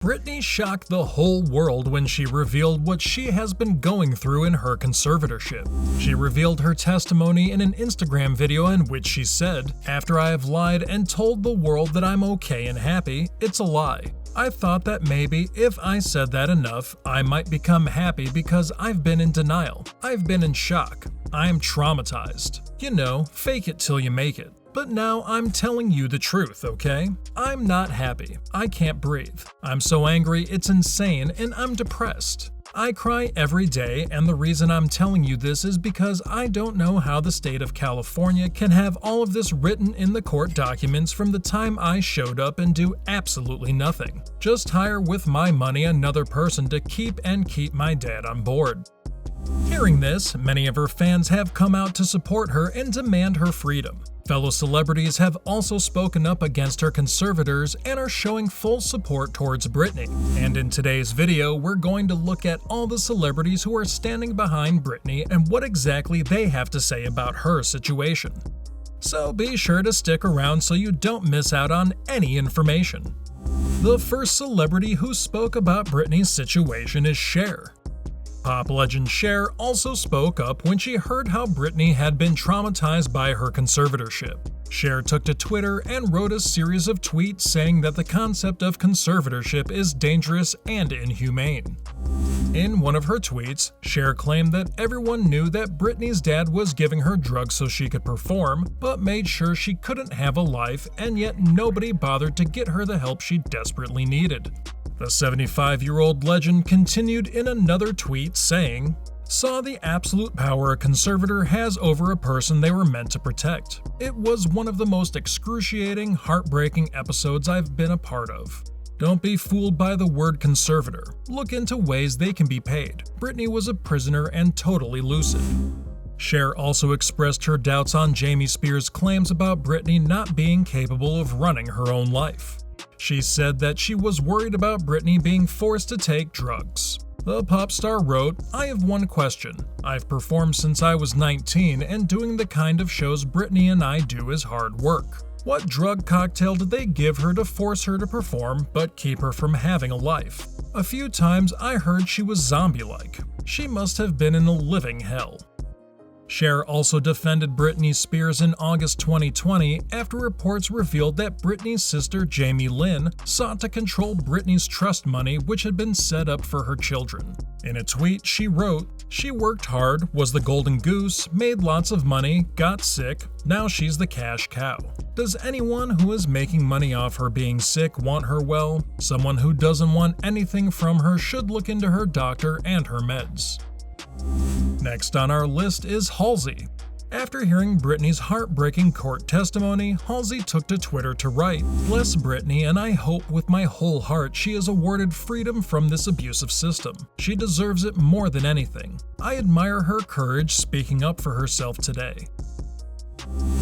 Britney shocked the whole world when she revealed what she has been going through in her conservatorship. She revealed her testimony in an Instagram video in which she said, "After I have lied and told the world that I'm okay and happy, it's a lie. I thought that maybe if I said that enough, I might become happy because I've been in denial. I've been in shock. I'm traumatized. You know, fake it till you make it. But now I'm telling you the truth, okay? I'm not happy. I can't breathe. I'm so angry it's insane and I'm depressed. I cry every day, and the reason I'm telling you this is because I don't know how the state of California can have all of this written in the court documents from the time I showed up and do absolutely nothing. Just hire with my money another person to keep my dad on board." Hearing this, many of her fans have come out to support her and demand her freedom. Fellow celebrities have also spoken up against her conservators and are showing full support towards Britney. And in today's video, we're going to look at all the celebrities who are standing behind Britney and what exactly they have to say about her situation. So be sure to stick around so you don't miss out on any information. The first celebrity who spoke about Britney's situation is Cher. Pop legend Cher also spoke up when she heard how Britney had been traumatized by her conservatorship. Cher took to Twitter and wrote a series of tweets saying that the concept of conservatorship is dangerous and inhumane. In one of her tweets, Cher claimed that everyone knew that Britney's dad was giving her drugs so she could perform, but made sure she couldn't have a life, and yet nobody bothered to get her the help she desperately needed. The 75-year-old legend continued in another tweet saying, "Saw the absolute power a conservator has over a person they were meant to protect. It was one of the most excruciating, heartbreaking episodes I've been a part of. Don't be fooled by the word conservator. Look into ways they can be paid. Britney was a prisoner and totally lucid." Cher also expressed her doubts on Jamie Spears' claims about Britney not being capable of running her own life. She said that she was worried about Britney being forced to take drugs. The pop star wrote, "I have one question. I've performed since I was 19, and doing the kind of shows Britney and I do is hard work. What drug cocktail did they give her to force her to perform but keep her from having a life? A few times I heard she was zombie-like. She must have been in a living hell." Cher also defended Britney Spears in August 2020 after reports revealed that Britney's sister Jamie Lynn sought to control Britney's trust money which had been set up for her children. In a tweet, she wrote, "She worked hard, was the golden goose, made lots of money, got sick, now she's the cash cow. Does anyone who is making money off her being sick want her well? Someone who doesn't want anything from her should look into her doctor and her meds." Next on our list is Halsey. After hearing Britney's heartbreaking court testimony, Halsey took to Twitter to write, "Bless Britney, and I hope with my whole heart she is awarded freedom from this abusive system. She deserves it more than anything. I admire her courage speaking up for herself today."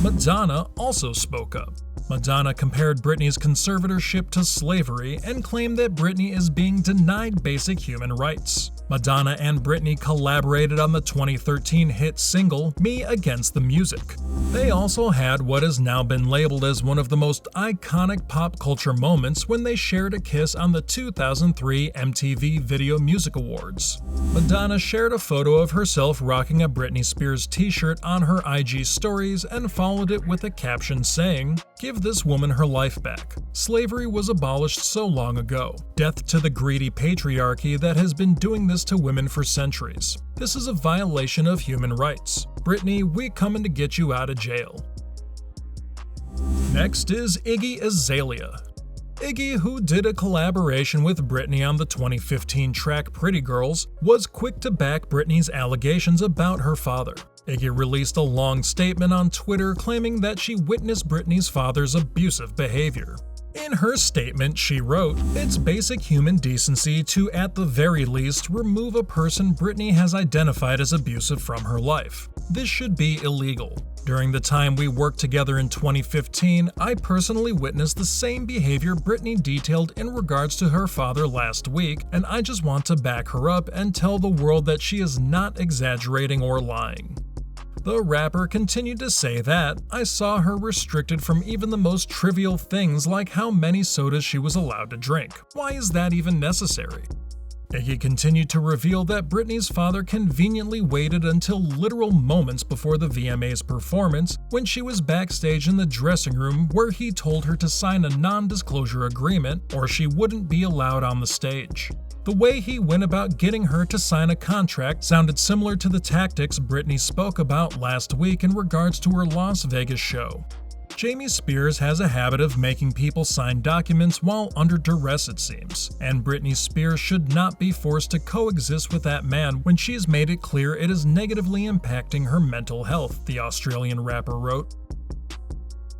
Madonna also spoke up. Madonna compared Britney's conservatorship to slavery and claimed that Britney is being denied basic human rights. Madonna and Britney collaborated on the 2013 hit single Me Against the Music. They also had what has now been labeled as one of the most iconic pop culture moments when they shared a kiss on the 2003 MTV Video Music Awards. Madonna shared a photo of herself rocking a Britney Spears t-shirt on her IG stories and followed it with a caption saying, "Give this woman her life back. Slavery was abolished so long ago. Death to the greedy patriarchy that has been doing this to women for centuries. This is a violation of human rights. Britney, we coming to get you out of jail." Next is Iggy Azalea. Iggy, who did a collaboration with Britney on the 2015 track Pretty Girls, was quick to back Britney's allegations about her father. Iggy released a long statement on Twitter claiming that she witnessed Britney's father's abusive behavior. In her statement, she wrote, "It's basic human decency to, at the very least, remove a person Britney has identified as abusive from her life. This should be illegal. During the time we worked together in 2015, I personally witnessed the same behavior Britney detailed in regards to her father last week, and I just want to back her up and tell the world that she is not exaggerating or lying." The rapper continued to say that, "I saw her restricted from even the most trivial things like how many sodas she was allowed to drink. Why is that even necessary?" Iggy continued to reveal that Britney's father conveniently waited until literal moments before the VMA's performance when she was backstage in the dressing room, where he told her to sign a non-disclosure agreement or she wouldn't be allowed on the stage. The way he went about getting her to sign a contract sounded similar to the tactics Britney spoke about last week in regards to her Las Vegas show. Jamie Spears has a habit of making people sign documents while under duress, it seems, and Britney Spears should not be forced to coexist with that man when she's made it clear it is negatively impacting her mental health, the Australian rapper wrote.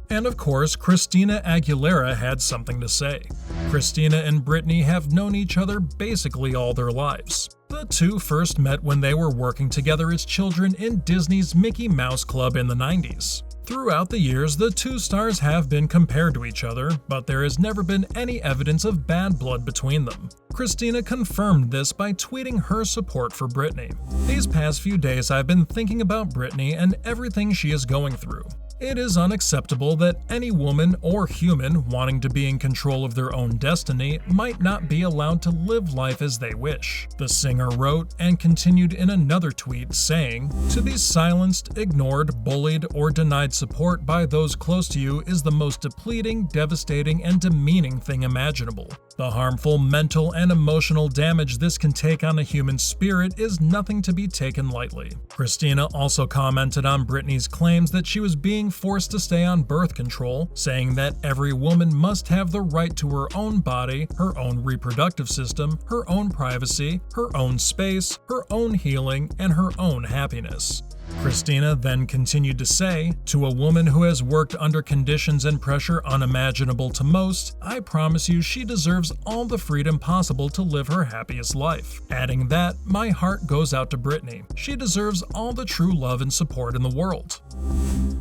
And of course, Christina Aguilera had something to say. Christina and Britney have known each other basically all their lives. The two first met when they were working together as children in Disney's Mickey Mouse Club in the 90s. Throughout the years, the two stars have been compared to each other, but there has never been any evidence of bad blood between them. Christina confirmed this by tweeting her support for Britney. "These past few days I've been thinking about Britney and everything she is going through. It is unacceptable that any woman or human wanting to be in control of their own destiny might not be allowed to live life as they wish," the singer wrote, and continued in another tweet saying, "To be silenced, ignored, bullied, or denied support by those close to you is the most depleting, devastating, and demeaning thing imaginable. The harmful mental and emotional damage this can take on a human spirit is nothing to be taken lightly." Christina also commented on Britney's claims that she was being forced to stay on birth control, saying that every woman must have the right to her own body, her own reproductive system, her own privacy, her own space, her own healing, and her own happiness. Christina then continued to say, "To a woman who has worked under conditions and pressure unimaginable to most, I promise you she deserves all the freedom possible to live her happiest life," adding that, "My heart goes out to Britney. She deserves all the true love and support in the world."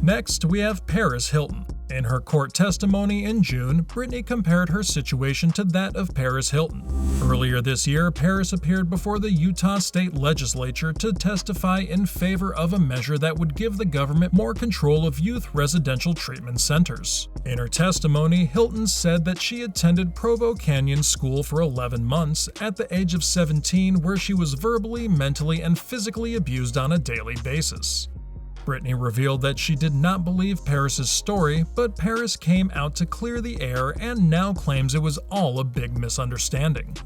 Next, we have Paris Hilton. In her court testimony in June, Britney compared her situation to that of Paris Hilton. Earlier this year, Paris appeared before the Utah State Legislature to testify in favor of a measure that would give the government more control of youth residential treatment centers. In her testimony, Hilton said that she attended Provo Canyon School for 11 months at the age of 17, where she was verbally, mentally, and physically abused on a daily basis. Britney revealed that she did not believe Paris's story, but Paris came out to clear the air and now claims it was all a big misunderstanding.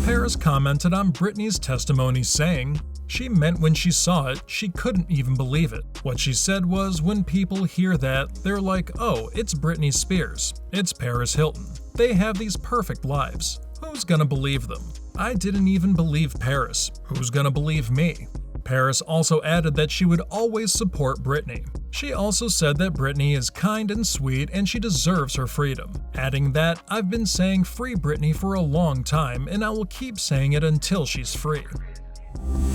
Paris commented on Britney's testimony saying, "She meant when she saw it, she couldn't even believe it. What she said was, when people hear that, they're like, oh, it's Britney Spears, it's Paris Hilton. They have these perfect lives. Who's gonna believe them? I didn't even believe Paris. Who's gonna believe me?" Paris also added that she would always support Britney. She also said that Britney is kind and sweet and she deserves her freedom, adding that, "I've been saying free Britney for a long time and I will keep saying it until she's free."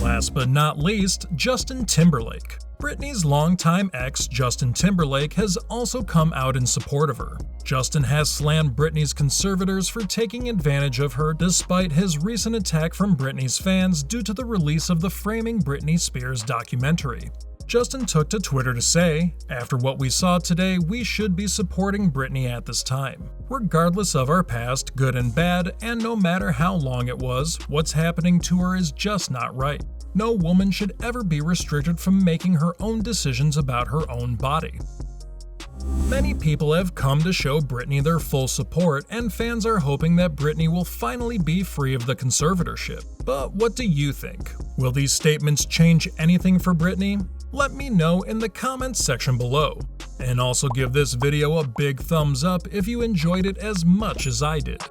Last but not least, Justin Timberlake. Britney's longtime ex, Justin Timberlake, has also come out in support of her. Justin has slammed Britney's conservators for taking advantage of her despite his recent attack from Britney's fans due to the release of the Framing Britney Spears documentary. Justin took to Twitter to say, "After what we saw today, we should be supporting Britney at this time. Regardless of our past, good and bad, and no matter how long it was, what's happening to her is just not right. No woman should ever be restricted from making her own decisions about her own body." Many people have come to show Britney their full support, and fans are hoping that Britney will finally be free of the conservatorship. But what do you think? Will these statements change anything for Britney? Let me know in the comments section below. And also give this video a big thumbs up if you enjoyed it as much as I did.